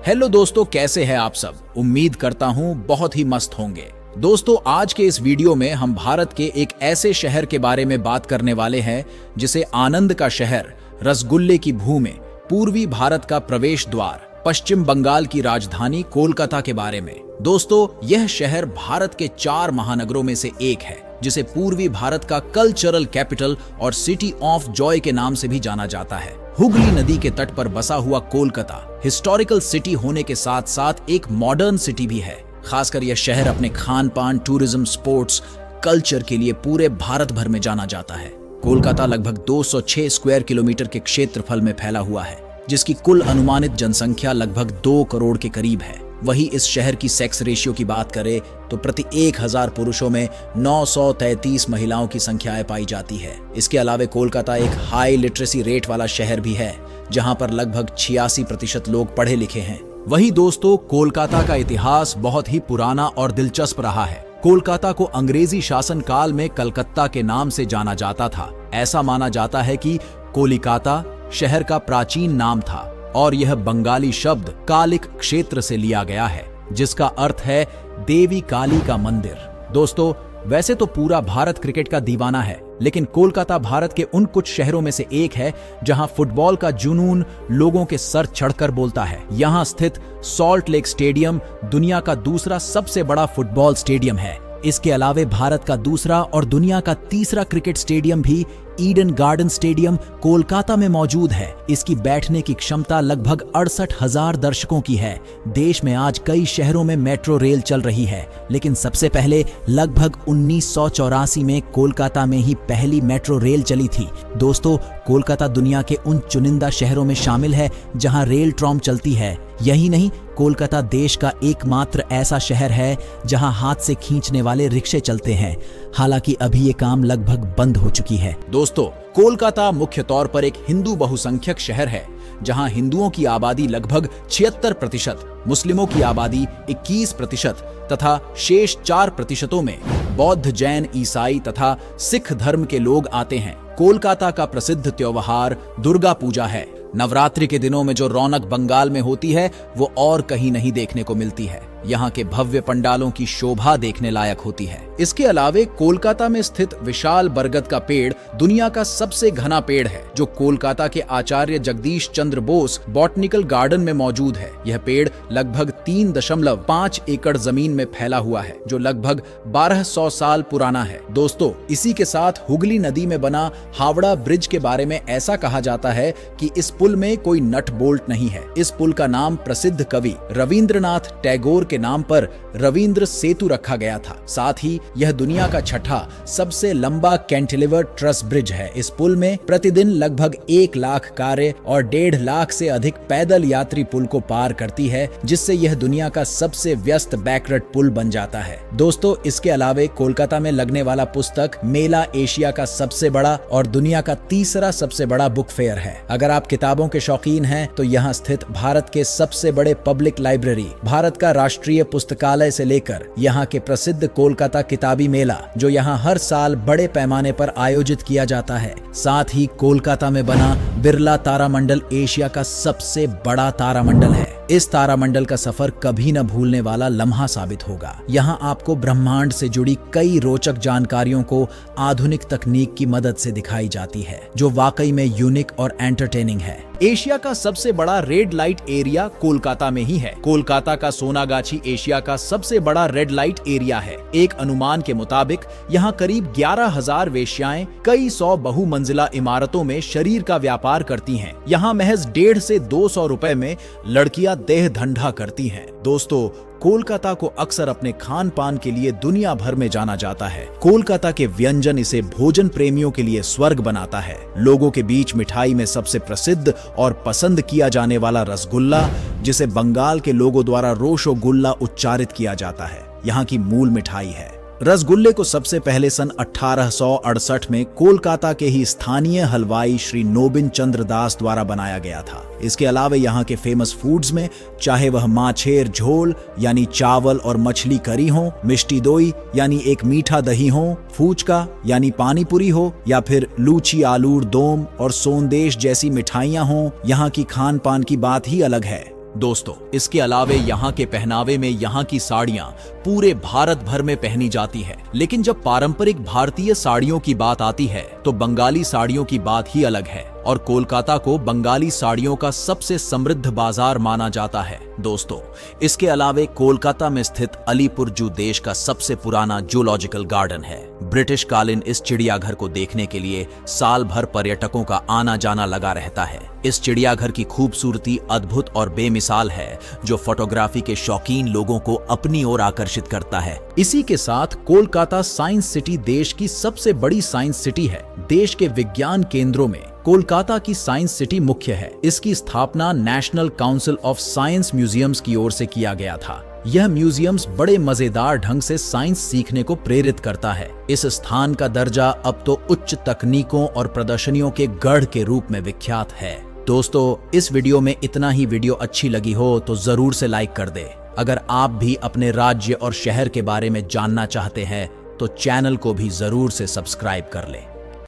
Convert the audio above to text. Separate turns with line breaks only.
Hello दोस्तों, कैसे हैं आप सब। उम्मीद करता हूं बहुत ही मस्त होंगे। दोस्तों, आज के इस वीडियो में हम भारत के एक ऐसे शहर के बारे में बात करने वाले हैं जिसे आनंद का शहर, रसगुल्ले की भूमि, पूर्वी भारत का प्रवेश द्वार, पश्चिम बंगाल की राजधानी कोलकाता के बारे में। दोस्तों, यह शहर भारत के 4 महानगरों में से एक है जिसे पूर्वी भारत का कल्चरल कैपिटल और सिटी ऑफ जॉय के नाम से भी जाना जाता है। हुगली नदी के तट पर बसा हुआ कोलकाता हिस्टोरिकल सिटी होने के साथ साथ एक मॉडर्न सिटी भी है। खासकर यह शहर अपने खान पान, टूरिज्म, स्पोर्ट्स, कल्चर के लिए पूरे भारत भर में जाना जाता है। कोलकाता लगभग 206 स्क्वायर किलोमीटर के क्षेत्रफल में फैला हुआ है, जिसकी कुल अनुमानित जनसंख्या लगभग 2 करोड़ के करीब है। वही इस शहर की सेक्स रेशियो की बात करें तो प्रति 1000 पुरुषों में 933 महिलाओं की संख्याएं पाई जाती है। इसके अलावा कोलकाता एक हाई लिटरेसी रेट वाला शहर भी है, जहां पर लगभग 86% लोग पढ़े लिखे हैं। वही दोस्तों, कोलकाता का इतिहास बहुत ही पुराना और दिलचस्प रहा है। कोलकाता को अंग्रेजी शासन काल में कलकत्ता के नाम से जाना जाता था। ऐसा माना जाता है कि कोलिकाता शहर का प्राचीन नाम था और यह बंगाली शब्द कालिक क्षेत्र से लिया गया है, जिसका अर्थ है देवी काली का मंदिर। दोस्तों, वैसे तो पूरा भारत क्रिकेट का दीवाना है, लेकिन कोलकाता भारत के उन कुछ शहरों में से एक है जहां फुटबॉल का जुनून लोगों के सर चढ़कर बोलता है। यहां स्थित सॉल्ट लेक स्टेडियम दुनिया का दूसरा सबसे बड़ा फुटबॉल स्टेडियम है। इसके अलावे भारत का दूसरा और दुनिया का तीसरा क्रिकेट स्टेडियम भी ईडन गार्डन स्टेडियम कोलकाता में मौजूद है। इसकी बैठने की क्षमता लगभग 68,000 दर्शकों की है। देश में आज कई शहरों में मेट्रो रेल चल रही है, लेकिन सबसे पहले लगभग 1984 में कोलकाता में ही पहली मेट्रो रेल चली थी। दोस्तों, कोलकाता दुनिया के उन चुनिंदा शहरों में शामिल है जहां रेल ट्रॉम चलती है। यही नहीं, कोलकाता देश का एकमात्र ऐसा शहर है जहां हाथ से खींचने वाले रिक्शे चलते हैं। हालांकि अभी ये काम लगभग बंद हो चुकी है। दोस्तों, कोलकाता मुख्य तौर पर एक हिंदू बहुसंख्यक शहर है, जहां हिंदुओं की आबादी लगभग 76%, मुस्लिमों की आबादी 21% तथा शेष 4% में बौद्ध, जैन, ईसाई तथा सिख धर्म के लोग आते हैं। कोलकाता का प्रसिद्ध त्योहार दुर्गा पूजा है। नवरात्रि के दिनों में जो रौनक बंगाल में होती है वो और कहीं नहीं देखने को मिलती है। यहाँ के भव्य पंडालों की शोभा देखने लायक होती है। इसके अलावे कोलकाता में स्थित विशाल बरगद का पेड़ दुनिया का सबसे घना पेड़ है, जो कोलकाता के आचार्य जगदीश चंद्र बोस बॉटनिकल गार्डन में मौजूद है। यह पेड़ लगभग 3.5 एकड़ जमीन में फैला हुआ है, जो लगभग 1200 साल पुराना है। दोस्तों, इसी के साथ हुगली नदी में बना हावड़ा ब्रिज के बारे में ऐसा कहा जाता है कि इस पुल में कोई नट बोल्ट नहीं है। इस पुल का नाम प्रसिद्ध कवि रविंद्रनाथ टैगोर के नाम पर रविंद्र सेतु रखा गया था। साथ ही यह दुनिया का 6ठा सबसे लंबा कैंटिलीवर ट्रस ब्रिज है। इस पुल में प्रतिदिन लगभग 1 लाख कारें और 1.5 लाख से अधिक पैदल यात्री पुल को पार करती है, जिससे यह दुनिया का सबसे व्यस्त बैकरट पुल बन जाता है। दोस्तों, इसके अलावे कोलकाता में लगने वाला पुस्तक मेला एशिया का सबसे बड़ा और दुनिया का तीसरा सबसे बड़ा बुक फेयर है। अगर आप किताबों के शौकीन हैं तो यहाँ स्थित भारत के सबसे बड़े पब्लिक लाइब्रेरी, भारत का राष्ट्रीय पुस्तकालय से लेकर यहाँ के प्रसिद्ध कोलकाता किताबी मेला, जो यहाँ हर साल बड़े पैमाने पर आयोजित किया जाता है। साथ ही कोलकाता में बना बिरला तारामंडल एशिया का सबसे बड़ा तारामंडल है। इस तारामंडल का सफर कभी न भूलने वाला लम्हा साबित होगा। यहाँ आपको ब्रह्मांड से जुड़ी कई रोचक जानकारियों को आधुनिक तकनीक की मदद से दिखाई जाती है, जो वाकई में यूनिक और एंटरटेनिंग है। एशिया का सबसे बड़ा रेड लाइट एरिया कोलकाता में ही है। कोलकाता का सोनागाछी एशिया का सबसे बड़ा रेड लाइट एरिया है। एक अनुमान के मुताबिक यहाँ करीब 11,000 वेश्याएं कई 100 बहुमंजिला इमारतों में शरीर का व्यापार करती हैं। यहाँ महज 150 से 200 रुपए में लड़कियां देह धंधा करती हैं। दोस्तों, कोलकाता को अक्सर अपने खान पान के लिए दुनिया भर में जाना जाता है। कोलकाता के व्यंजन इसे भोजन प्रेमियों के लिए स्वर्ग बनाता है। लोगों के बीच मिठाई में सबसे प्रसिद्ध और पसंद किया जाने वाला रसगुल्ला, जिसे बंगाल के लोगों द्वारा रोशोगुल्ला उच्चारित किया जाता है, यहाँ की मूल मिठाई है। रसगुल्ले को सबसे पहले सन 1868 में कोलकाता के ही स्थानीय हलवाई श्री नोबिन चंद्र दास द्वारा बनाया गया था। इसके अलावा यहाँ के फेमस फूड्स में चाहे वह माछेर झोल यानी चावल और मछली करी हो, मिष्टी दोई यानी एक मीठा दही हो, फूचका यानी पानी पूरी हो, या फिर लूची आलूर दोम और सोंदेश जैसी मिठाइयाँ हों, यहाँ की खान पान की बात ही अलग है। दोस्तों, इसके अलावे यहाँ के पहनावे में यहाँ की साड़ियाँ पूरे भारत भर में पहनी जाती है। लेकिन जब पारंपरिक भारतीय साड़ियों की बात आती है तो बंगाली साड़ियों की बात ही अलग है और कोलकाता को बंगाली साड़ियों का सबसे समृद्ध बाजार माना जाता है। दोस्तों, इसके अलावे कोलकाता में स्थित अलीपुर जू देश का सबसे पुराना जूलॉजिकल गार्डन है। ब्रिटिश कालीन इस चिड़ियाघर को देखने के लिए साल भर पर्यटकों का आना जाना लगा रहता है। इस चिड़ियाघर की खूबसूरती अद्भुत और बेमिसाल है, जो फोटोग्राफी के शौकीन लोगों को अपनी ओर आकर्षित करता है। इसी के साथ कोलकाता साइंस सिटी देश की सबसे बड़ी साइंस सिटी है। देश के विज्ञान केंद्रों में कोलकाता की साइंस सिटी मुख्य है। इसकी स्थापना national council of science museums की ओर से किया गया था। यह म्यूजियम्स बड़े मजेदार ढंग से साइंस सीखने को प्रेरित करता है। इस स्थान का दर्जा अब तो उच्च तकनीकों और प्रदर्शनियों के गढ़ के रूप में विख्यात है। दोस्तों, इस वीडियो में इतना ही। वीडियो अच्छी लगी हो तो जरूर से लाइक कर दे। अगर आप भी अपने राज्य और शहर के बारे में जानना चाहते हैं तो चैनल को भी जरूर से सब्सक्राइब कर लें।